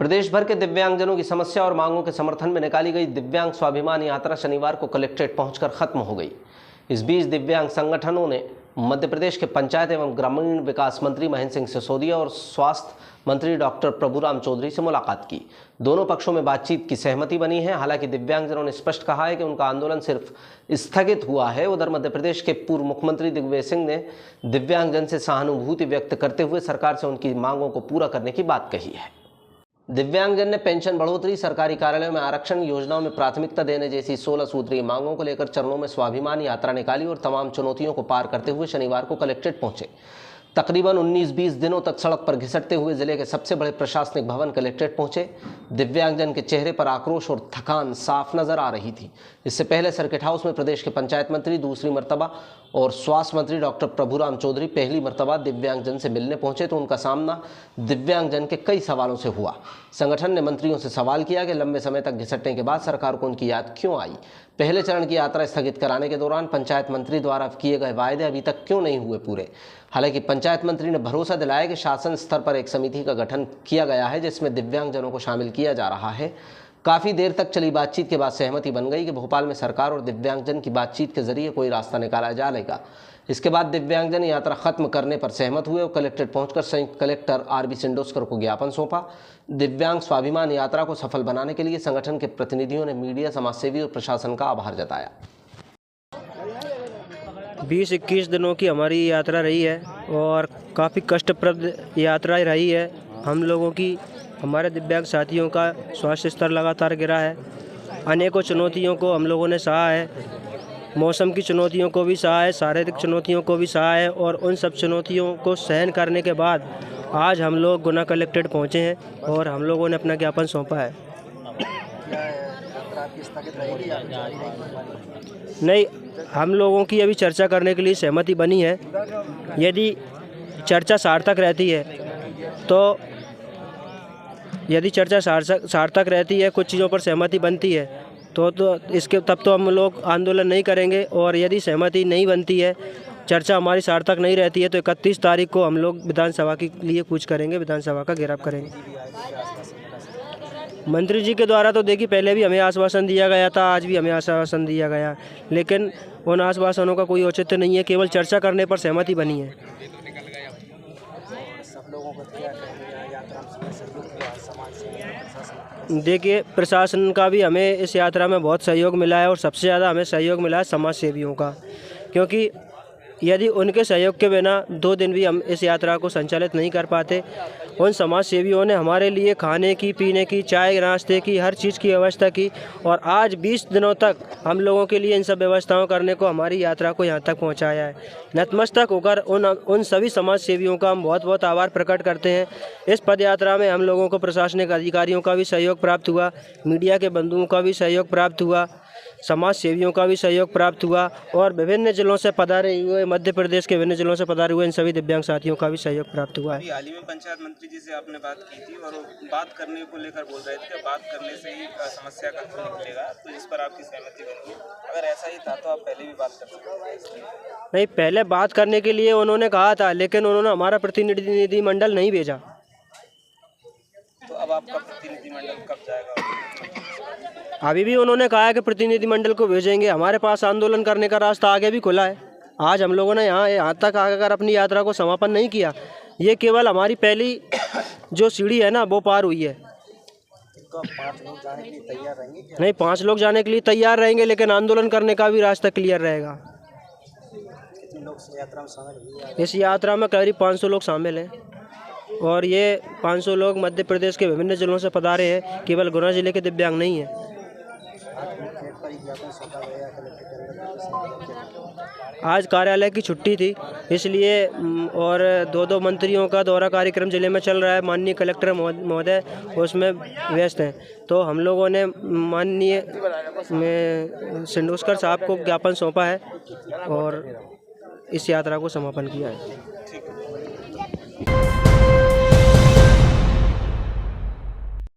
प्रदेश भर के दिव्यांगजनों की समस्या और मांगों के समर्थन में निकाली गई दिव्यांग स्वाभिमान यात्रा शनिवार को कलेक्ट्रेट पहुंचकर खत्म हो गई। इस बीच दिव्यांग संगठनों ने मध्य प्रदेश के पंचायत एवं ग्रामीण विकास मंत्री महेंद्र सिंह सिसोदिया और स्वास्थ्य मंत्री डॉक्टर प्रभुराम चौधरी से मुलाकात की। दोनों पक्षों में बातचीत की सहमति बनी है। हालांकि दिव्यांगजनों ने स्पष्ट कहा है कि उनका आंदोलन सिर्फ स्थगित हुआ है। उधर मध्य प्रदेश के पूर्व मुख्यमंत्री दिग्विजय सिंह ने दिव्यांगजन से सहानुभूति व्यक्त करते हुए सरकार से उनकी मांगों को पूरा करने की बात कही है। दिव्यांगजन ने पेंशन बढ़ोतरी, सरकारी कार्यालयों में आरक्षण, योजनाओं में प्राथमिकता देने जैसी 16 सूत्रीय मांगों को लेकर चरणों में स्वाभिमान यात्रा निकाली और तमाम चुनौतियों को पार करते हुए शनिवार को कलेक्ट्रेट पहुंचे। तकरीबन 19-20 दिनों तक सड़क पर घिसटते हुए जिले के सबसे बड़े प्रशासनिक भवन कलेक्ट्रेट पहुंचे। दिव्यांगजन के चेहरे पर आक्रोश और थकान साफ नजर आ रही थी। इससे पहले सर्किट हाउस में प्रदेश के पंचायत मंत्री दूसरी मर्तबा और स्वास्थ्य मंत्री डॉक्टर प्रभुराम चौधरी पहली मर्तबा दिव्यांगजन से मिलने पहुंचे तो उनका सामना दिव्यांगजन के कई सवालों से हुआ। संगठन ने मंत्रियों से सवाल किया कि लंबे समय तक घिसटने के बाद सरकार को उनकी याद क्यों आई। पहले चरण की यात्रा स्थगित कराने के दौरान पंचायत मंत्री द्वारा किए गए वायदे अभी तक क्यों नहीं हुए पूरे। हालांकि पंचायत मंत्री ने भरोसा दिलाया कि शासन स्तर पर एक समिति का गठन किया गया है जिसमें दिव्यांगजनों को शामिल किया जा रहा है। काफ़ी देर तक चली बातचीत के बाद सहमति बन गई कि भोपाल में सरकार और दिव्यांगजन की बातचीत के जरिए कोई रास्ता निकाला जाएगा। इसके बाद दिव्यांगजन यात्रा खत्म करने पर सहमत हुए और कलेक्ट्रेट पहुंचकर संयुक्त कलेक्टर आर.बी. सिंडोस्कर को ज्ञापन सौंपा। दिव्यांग स्वाभिमान यात्रा को सफल बनाने के लिए संगठन के प्रतिनिधियों ने मीडिया, समाजसेवी और प्रशासन का आभार जताया। 20-21 दिनों की हमारी यात्रा रही है और काफ़ी कष्टप्रद यात्रा रही है। हम लोगों की, हमारे दिव्यांग साथियों का स्वास्थ्य स्तर लगातार गिरा है। अनेकों चुनौतियों को हम लोगों ने सहा है। मौसम की चुनौतियों को भी सहा है, शारीरिक चुनौतियों को भी सहा है और उन सब चुनौतियों को सहन करने के बाद आज हम लोग गुना कलेक्ट्रेट पहुँचे हैं और हम लोगों ने अपना ज्ञापन सौंपा है। नहीं, हम लोगों की अभी चर्चा करने के लिए सहमति बनी है। यदि चर्चा सार्थक रहती है तो सार्थक रहती है, कुछ चीज़ों पर सहमति बनती है तो इसके तब तो हम लोग आंदोलन नहीं करेंगे। और यदि सहमति नहीं बनती है, चर्चा हमारी सार्थक नहीं रहती है तो 31 तारीख को हम लोग विधानसभा के लिए कूच करेंगे, विधानसभा का घेराव करेंगे। मंत्री जी के द्वारा तो देखिए पहले भी हमें आश्वासन दिया गया था, आज भी हमें आश्वासन दिया गया, लेकिन उन आश्वासनों का कोई औचित्य नहीं है। केवल चर्चा करने पर सहमति बनी है। देखिए, प्रशासन का भी हमें इस यात्रा में बहुत सहयोग मिला है और सबसे ज़्यादा हमें सहयोग मिला है समाज सेवियों का, क्योंकि यदि उनके सहयोग के बिना 2 दिन भी हम इस यात्रा को संचालित नहीं कर पाते। उन समाज सेवियों ने हमारे लिए खाने की, पीने की, चाय नाश्ते की, हर चीज़ की व्यवस्था की और आज 20 दिनों तक हम लोगों के लिए इन सब व्यवस्थाओं करने को, हमारी यात्रा को यहाँ तक पहुँचाया है। नतमस्तक होकर उन सभी समाज सेवियों का हम बहुत बहुत आभार प्रकट करते हैं। इस पद यात्रा में हम लोगों को प्रशासनिक अधिकारियों का भी सहयोग प्राप्त हुआ, मीडिया के बंधुओं का भी सहयोग प्राप्त हुआ, समाज सेवियों का भी सहयोग प्राप्त हुआ और विभिन्न जिलों से पधारे हुए, मध्य प्रदेश के विभिन्न जिलों से पधारे हुए इन सभी दिव्यांग साथियों का भी सहयोग प्राप्त हुआ है। हाल ही में पंचायत मंत्री जी से आपने बात की थी और बात करने को लेकर बोल रहे थे कि बात करने से ही समस्या का हल निकलेगा, तो इस पर आपकी सहमति बनी है। अगर ऐसा ही था तो आप पहले भी बात कर सकते थे। नहीं, पहले बात करने के लिए उन्होंने कहा था, लेकिन उन्होंने हमारा प्रतिनिधिमंडल नहीं भेजा। तो अब आपका प्रतिनिधिमंडल कब जाएगा? अभी भी उन्होंने कहा है कि प्रतिनिधिमंडल को भेजेंगे। हमारे पास आंदोलन करने का रास्ता आगे भी खुला है। आज हम लोगों ने यहाँ तक आकर अपनी यात्रा को समापन नहीं किया। ये केवल हमारी पहली जो सीढ़ी है ना, वो पार हुई है। तो 5 लोग जाने के लिए तैयार रहेंगे? नहीं, 5 लोग जाने के लिए तैयार रहेंगे, लेकिन आंदोलन करने का भी रास्ता क्लियर रहेगा। कितने लोग इस यात्रा में शामिल हुए? इस यात्रा में करीब 500 लोग शामिल हैं और ये 500 लोग मध्य प्रदेश के विभिन्न जिलों से पधारे हैं, केवल गुना जिले के दिव्यांग नहीं हैं। आज कार्यालय की छुट्टी थी इसलिए और 2 मंत्रियों का दौरा कार्यक्रम जिले में चल रहा है। माननीय कलेक्टर महोदय उसमें व्यस्त हैं, तो हम लोगों ने माननीय सिंडोस्कर साहब को ज्ञापन सौंपा है और इस यात्रा को समापन किया है।